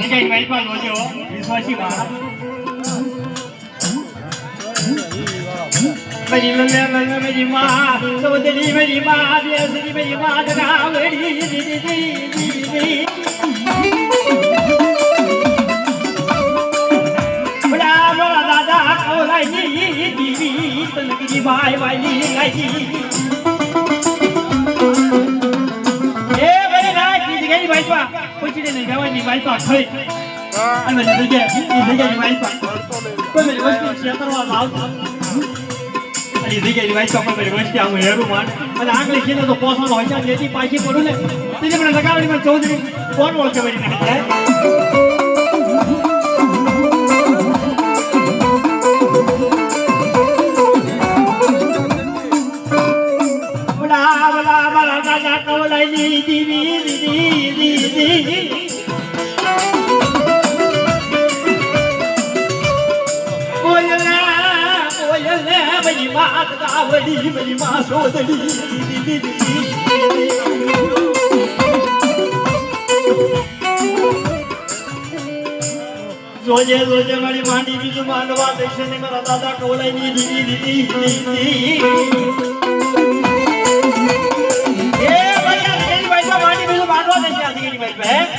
જગ્યાએ વાઈફા જોજો વિશ્વાસી મારા मेरी मेरी माँ सोदरी मेरी माँ बेसरी मेरी माँ दगावड़ी बड़ा बड़ा दादा कौलाई दीदी तनकी भाई वाली लाई ए बड़े भाई की जगह भाई पा कुछ नहीं गावा नहीं भाई पा खड़े अरे जगह भाई पा कोई मेरी वस्तु शेयर करवा लाओ એ જગ્યાએ વાઈસ તો પણ વસ્તી આમ હેરું માન અને આગળ ખેલો તો પોસવાનો હોય છે જેથી પાછી પડું ને તે મને લગાવડી માં ચૌધરી કોણ ઓળખે વળી નાખે બલા બલા બલા દાદા કવલાઈ દીદી દીદી દીદી मेरी माँ दावड़ी मेरी माँ सोदड़ी जोजे जोजे मेरी मांडी बीजू मानवा देश ने मेरा दादा कौलाई नी दी दी ये भैया तेरी भाई का मांडी बीजू मानवा देश आती है भाई पे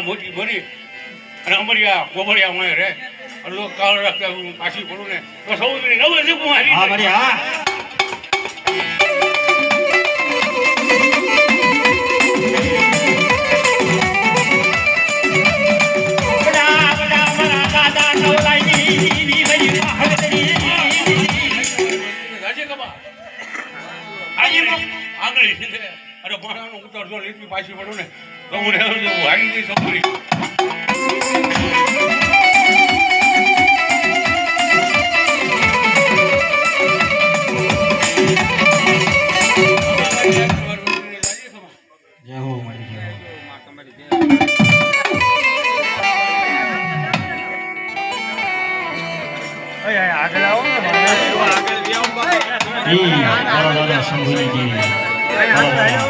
મોટી ભરી અને અમરિયા ગોબરિયા મળે રે લોકો કાળ રાખતા પાછી પડું ને તો સૌ નવે જીવું હારી હા મારી હા બડા બડા મારા દાદા નવલાઈ ની મેરી મહાગરી રાજે કબા આજે આગળ છે અરે મારાનો ઉતર જો લીધી પાછી પડું ને તો હું હારી ગઈ સૌરી આગળ આવો ને આગળ